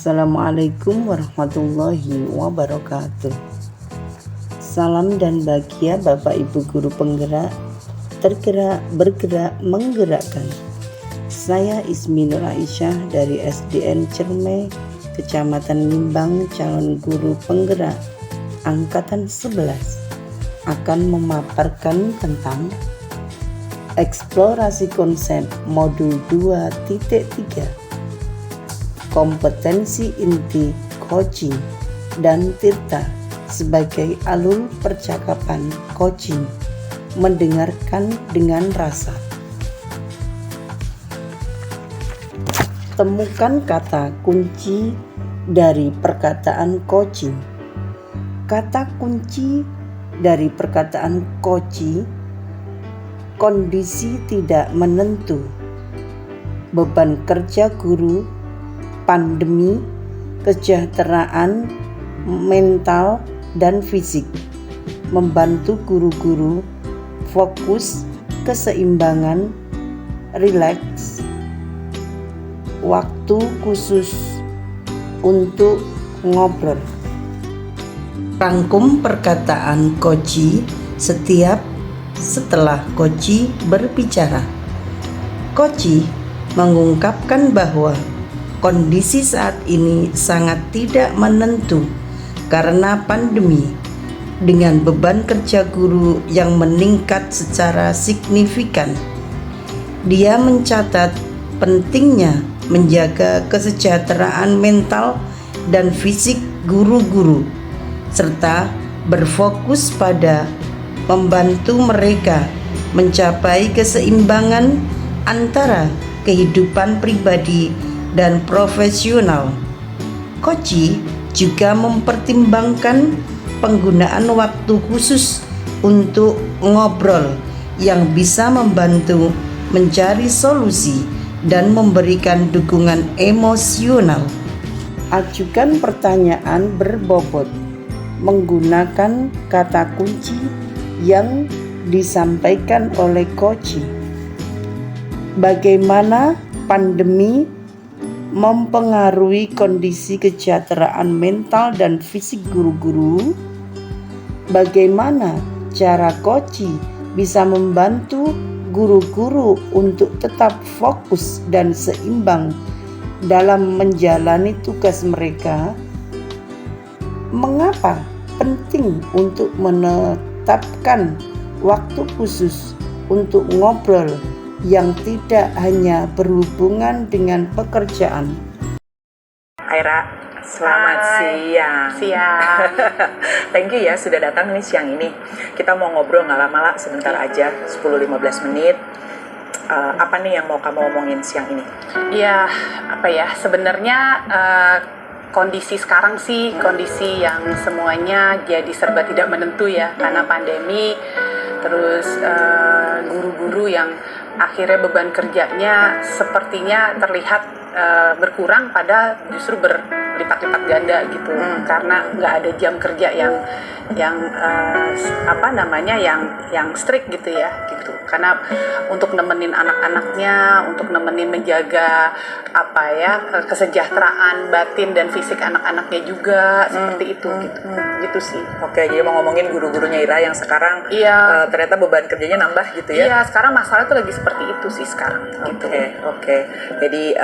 Assalamualaikum warahmatullahi wabarakatuh. Salam dan bahagia Bapak Ibu Guru Penggerak, tergerak, bergerak, menggerakkan. Saya Ismi Nur Aisyah dari SDN Cerme, Kecamatan Limbang, calon guru penggerak Angkatan 11, akan memaparkan tentang eksplorasi konsep modul 2.3, kompetensi inti coaching dan Tirta sebagai alur percakapan coaching, mendengarkan dengan rasa. Temukan kata kunci dari perkataan coaching. Kata kunci dari perkataan coaching: kondisi tidak menentu, beban kerja guru, pandemi, kesejahteraan mental dan fisik, membantu guru-guru fokus, keseimbangan, rileks, waktu khusus untuk ngobrol. Rangkum perkataan coach setelah coach berbicara. Coach mengungkapkan bahwa kondisi saat ini sangat tidak menentu karena pandemi, dengan beban kerja guru yang meningkat secara signifikan. Dia mencatat pentingnya menjaga kesejahteraan mental dan fisik guru-guru, serta berfokus pada membantu mereka mencapai keseimbangan antara kehidupan pribadi dan profesional. Coach juga mempertimbangkan penggunaan waktu khusus untuk ngobrol yang bisa membantu mencari solusi dan memberikan dukungan emosional. Ajukan pertanyaan berbobot menggunakan kata kunci yang disampaikan oleh coach. Bagaimana pandemi mempengaruhi kondisi kesejahteraan mental dan fisik guru-guru? Bagaimana cara coach bisa membantu guru-guru untuk tetap fokus dan seimbang dalam menjalani tugas mereka? Mengapa penting untuk menetapkan waktu khusus untuk ngobrol yang tidak hanya berhubungan dengan pekerjaan? Aira, selamat siang. Thank you ya sudah datang nih siang ini. Kita mau ngobrol gak lama lah, sebentar aja, 10-15 menit. Apa nih yang mau kamu omongin siang ini? Ya, sebenarnya kondisi sekarang sih kondisi yang semuanya jadi serba tidak menentu ya, karena pandemi. Terus guru-guru yang akhirnya beban kerjanya sepertinya terlihat berkurang, pada justru berlipat-lipat ganda gitu, karena nggak ada jam kerja yang strict gitu ya, gitu. Karena untuk nemenin anak-anaknya, untuk nemenin menjaga kesejahteraan batin dan fisik anak-anaknya juga, seperti itu gitu sih. Oke, jadi mau ngomongin guru-gurunya Ira yang sekarang ternyata beban kerjanya nambah gitu ya? Iya, sekarang masalah tuh lagi seperti itu sih sekarang. Oke. Jadi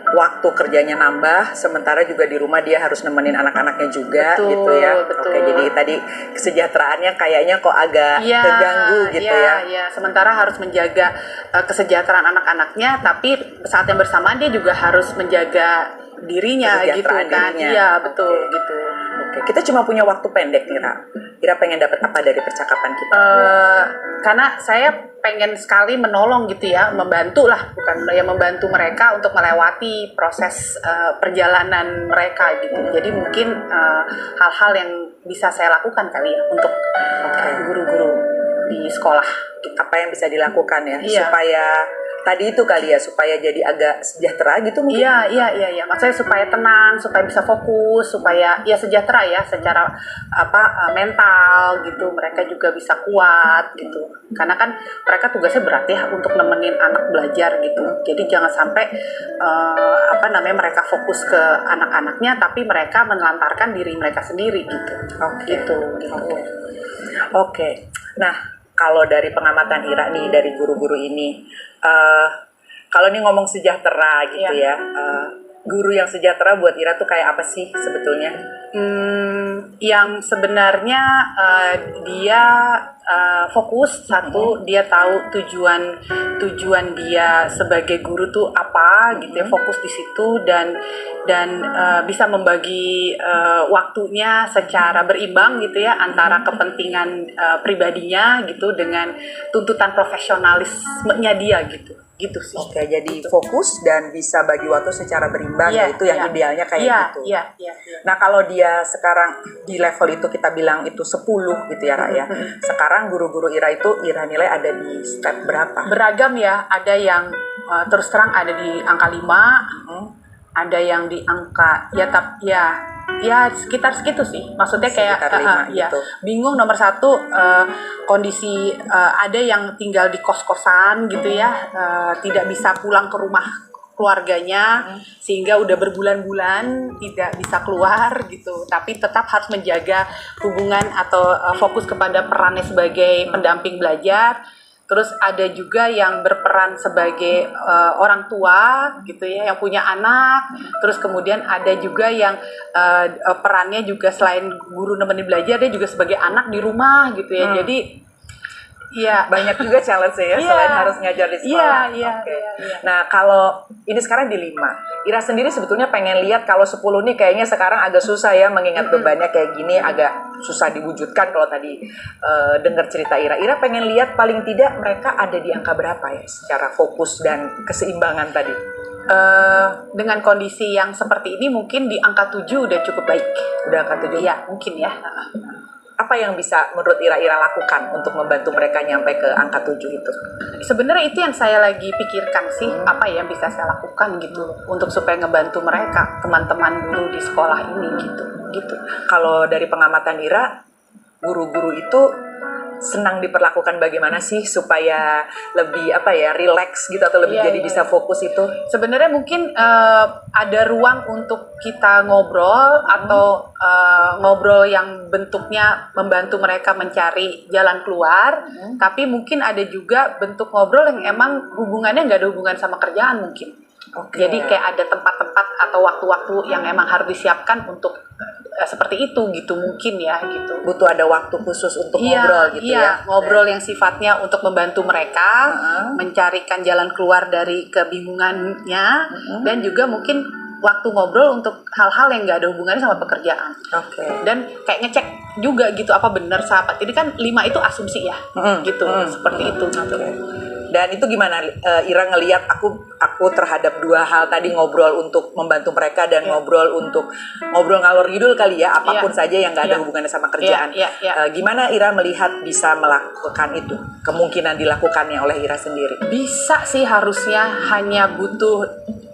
waktu kerjanya nambah, sementara juga di rumah dia harus nemenin anak-anaknya juga. Betul, gitu ya. Betul. Oke, jadi tadi kesejahteraannya kayaknya kok agak terganggu gitu ya. Iya, sementara harus menjaga kesejahteraan anak-anaknya, tapi saat yang bersamaan dia juga harus menjaga dirinya gitu kan. Iya, betul gitu. Oke, kita cuma punya waktu pendek nih, Ira pengen dapat apa dari percakapan kita? Karena saya pengen sekali menolong gitu ya, membantu mereka untuk melewati proses perjalanan mereka gitu. Jadi mungkin hal-hal yang bisa saya lakukan kali ya untuk guru-guru di sekolah. Apa yang bisa dilakukan ya supaya tadi itu kali ya, supaya jadi agak sejahtera gitu mungkin. Iya. Maksudnya supaya tenang, supaya bisa fokus, supaya ya sejahtera ya secara mental gitu. Mereka juga bisa kuat gitu. Karena kan mereka tugasnya berat ya untuk nemenin anak belajar gitu. Jadi jangan sampai mereka fokus ke anak-anaknya, tapi mereka menelantarkan diri mereka sendiri gitu. Gitu. Oke. Nah, kalau dari pengamatan Ira nih, dari guru-guru ini, kalau nih ngomong sejahtera gitu ya, guru yang sejahtera buat Ira tuh kayak apa sih sebetulnya? Yang sebenarnya dia fokus satu, dia tahu tujuan dia sebagai guru tuh apa gitu ya, fokus di situ dan bisa membagi waktunya secara berimbang gitu ya, antara kepentingan pribadinya gitu dengan tuntutan profesionalismenya dia gitu sih. Oke, jadi fokus dan bisa bagi waktu secara berimbang, itu yang idealnya kayak gitu. Iya. Nah, kalau dia sekarang di level itu kita bilang itu 10 gitu ya, Ra ya. Sekarang guru-guru Ira itu Ira nilai ada di step berapa? Beragam ya, ada yang terus terang ada di angka 5, ada yang di angka ya sekitar segitu sih. Maksudnya kayak gitu. Bingung nomor satu, kondisi ada yang tinggal di kos-kosan gitu ya, tidak bisa pulang ke rumah keluarganya, sehingga udah berbulan-bulan tidak bisa keluar gitu, tapi tetap harus menjaga hubungan atau fokus kepada perannya sebagai pendamping belajar. Terus ada juga yang berperan sebagai orang tua gitu ya, yang punya anak. Terus kemudian ada juga yang perannya juga selain guru nemenin belajar, dia juga sebagai anak di rumah gitu ya. Jadi ya banyak juga challenge ya, selain harus ngajar di sekolah. Iya. Nah, kalau ini sekarang di 5, Ira sendiri sebetulnya pengen lihat kalau 10 nih kayaknya sekarang agak susah ya, mengingat bebannya kayak gini, agak susah diwujudkan. Kalau tadi dengar cerita Ira pengen lihat paling tidak mereka ada di angka berapa ya secara fokus dan keseimbangan tadi. Dengan kondisi yang seperti ini mungkin di angka 7 udah cukup baik. Udah angka 7? Iya, mungkin ya. Apa yang bisa menurut Ira lakukan untuk membantu mereka nyampe ke angka 7 itu? Sebenarnya itu yang saya lagi pikirkan sih, apa yang bisa saya lakukan gitu untuk supaya ngebantu mereka, teman-teman guru di sekolah ini gitu. Kalau dari pengamatan Ira, guru-guru itu senang diperlakukan bagaimana sih supaya lebih relax gitu, atau lebih bisa fokus itu? Sebenarnya mungkin ada ruang untuk kita ngobrol atau ngobrol yang bentuknya membantu mereka mencari jalan keluar, tapi mungkin ada juga bentuk ngobrol yang emang hubungannya nggak ada hubungan sama kerjaan mungkin. Jadi kayak ada tempat-tempat atau waktu-waktu yang emang harus disiapkan untuk seperti itu gitu mungkin ya gitu. Butuh ada waktu khusus untuk ngobrol gitu ya. Ngobrol yang sifatnya untuk membantu mereka mencarikan jalan keluar dari kebingungannya, dan juga mungkin waktu ngobrol untuk hal-hal yang nggak ada hubungannya sama pekerjaan. Dan kayak ngecek juga gitu apa benar sahabat. Jadi kan 5 itu asumsi ya, gitu seperti itu. Gitu. Dan itu gimana Ira ngelihat aku terhadap 2 hal tadi, ngobrol untuk membantu mereka dan ngobrol ngalor ngidul kali ya, apapun saja yang nggak ada hubungannya sama kerjaan. Gimana Ira melihat bisa melakukan itu, kemungkinan dilakukannya oleh Ira sendiri? Bisa sih, harusnya hanya butuh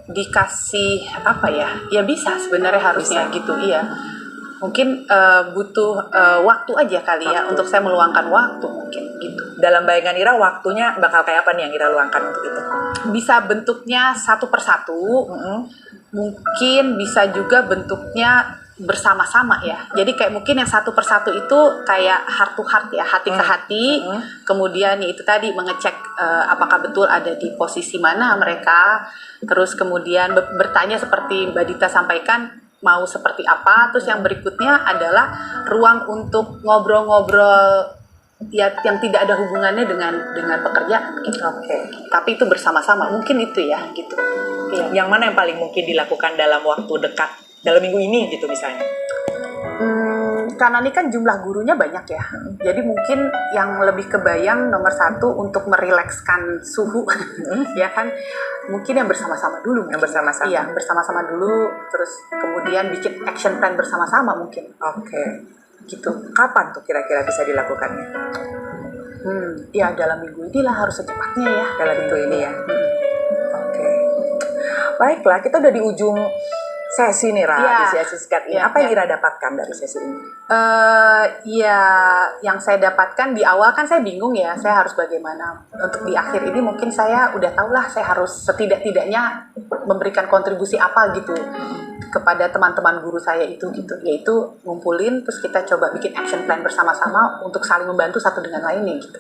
dikasih ya bisa sebenarnya harusnya gitu. Mungkin butuh waktu aja kali ya, untuk saya meluangkan waktu mungkin gitu. Dalam bayangan Ira waktunya bakal kayak apa nih yang Ira luangkan untuk itu? Bisa bentuknya satu persatu, mungkin bisa juga bentuknya bersama-sama ya. Jadi kayak mungkin yang satu persatu itu kayak heart to heart ya, hati ke hati. Kemudian itu tadi mengecek apakah betul ada di posisi mana mereka. Terus kemudian bertanya seperti Mbak Dita sampaikan, mau seperti apa. Terus yang berikutnya adalah ruang untuk ngobrol-ngobrol ya yang tidak ada hubungannya dengan pekerjaan gitu. Tapi itu bersama-sama, mungkin itu ya gitu. Yang mana yang paling mungkin dilakukan dalam waktu dekat, dalam minggu ini gitu misalnya? Karena ini kan jumlah gurunya banyak ya, jadi mungkin yang lebih kebayang nomor 1 untuk merilekskan suhu ya kan, mungkin yang bersama-sama dulu. Iya, bersama-sama dulu, terus kemudian bikin action plan bersama-sama mungkin. Gitu. Kapan tuh kira-kira bisa dilakukannya? Ya dalam minggu inilah harus secepatnya ya. Dalam minggu ini ya. Baiklah, kita udah di ujung sesi nih, Ra, Iya. di sesi singkat ini. Iya, Apa yang iya. Ira dapatkan dari sesi ini? Ya, yang saya dapatkan di awal kan saya bingung ya, saya harus bagaimana. Untuk di akhir ini mungkin saya udah tahu lah, saya harus setidak-tidaknya memberikan kontribusi apa gitu kepada teman-teman guru saya itu gitu, yaitu ngumpulin terus kita coba bikin action plan bersama-sama untuk saling membantu satu dengan lainnya gitu.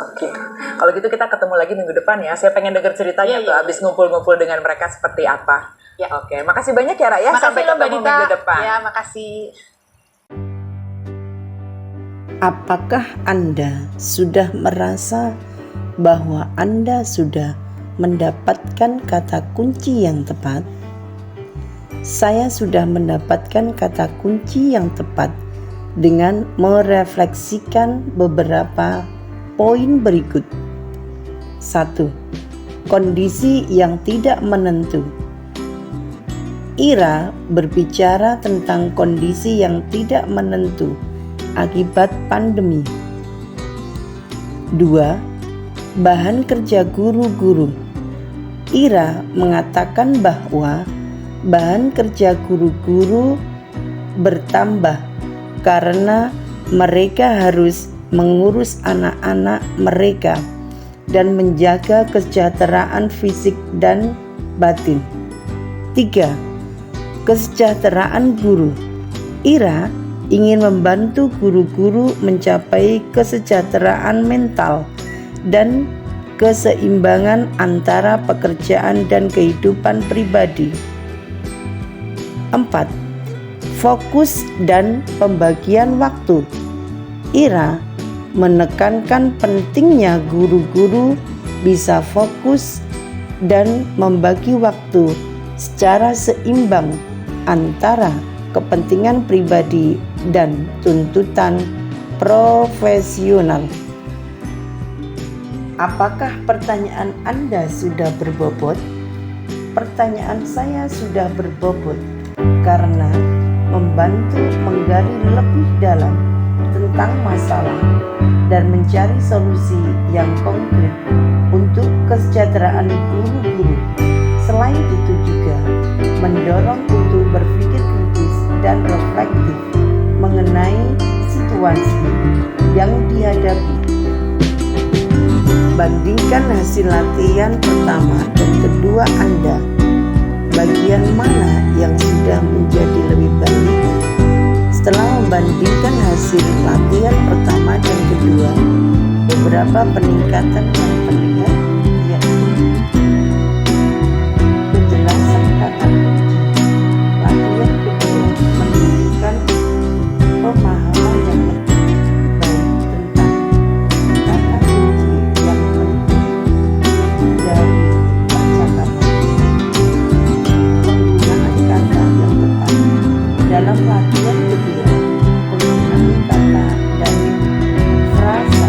Oke. Kalau gitu kita ketemu lagi minggu depan ya. Saya pengen denger ceritanya Iya, tuh iya, abis ngumpul-ngumpul dengan mereka seperti apa. Ya. Oke, makasih banyak ya, Ra ya. Sampai Makasih loh, Mbak ketemu Dita. minggu depan. Ya, makasih. Apakah Anda sudah merasa bahwa Anda sudah mendapatkan kata kunci yang tepat? Saya sudah mendapatkan kata kunci yang tepat dengan merefleksikan beberapa poin berikut. 1. Kondisi yang tidak menentu. Ira berbicara tentang kondisi yang tidak menentu akibat pandemi. 2. Bahan kerja guru-guru. Ira mengatakan bahwa bahan kerja guru-guru bertambah karena mereka harus mengurus anak-anak mereka dan menjaga kesejahteraan fisik dan batin. 3. Kesejahteraan guru. Ira ingin membantu guru-guru mencapai kesejahteraan mental dan keseimbangan antara pekerjaan dan kehidupan pribadi. 4. Fokus dan pembagian waktu. Ira menekankan pentingnya guru-guru bisa fokus dan membagi waktu secara seimbang antara kepentingan pribadi dan tuntutan profesional. Apakah pertanyaan Anda sudah berbobot? Pertanyaan saya sudah berbobot karena membantu menggali lebih dalam tentang masalah dan mencari solusi yang konkret untuk kesejahteraan guru-guru. Selain itu juga mendorong untuk berpikir kritis dan reflektif mengenai situasi yang dihadapi. Bandingkan hasil latihan pertama dan kedua Anda. Bagian mana yang sudah menjadi lebih baik? Setelah membandingkan hasil latihan pertama dan kedua, beberapa peningkatan yang terlihat yaitu kejelasan kata kunci. Latihan kedua menunjukkan pemahaman yang lebih baik tentang kata kunci yang penting dari percakapan. Penggunaan kata yang tepat dalam latihan kedua, penggunaan kata dan frasa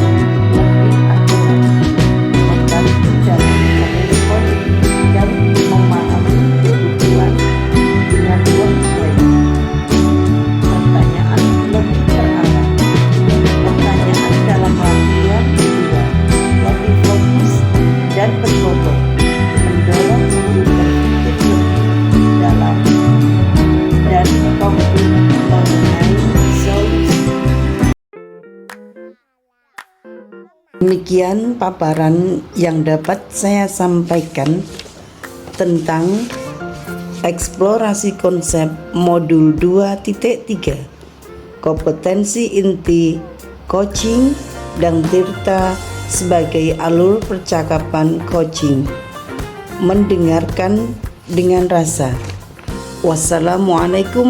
lebih akurat, membantu dalam merespon dan memahami kebutuhan dengan konkret. Pertanyaan lebih terarah. Pertanyaan dalam latihan kedua lebih fokus dan berbobot, mendorong untuk berpikir lebih dalam dan konkret mengenai solusi. Demikian paparan yang dapat saya sampaikan tentang eksplorasi konsep modul 2.3 kompetensi inti coaching dan Tirta sebagai alur percakapan coaching. Mendengarkan dengan rasa. Wassalamualaikum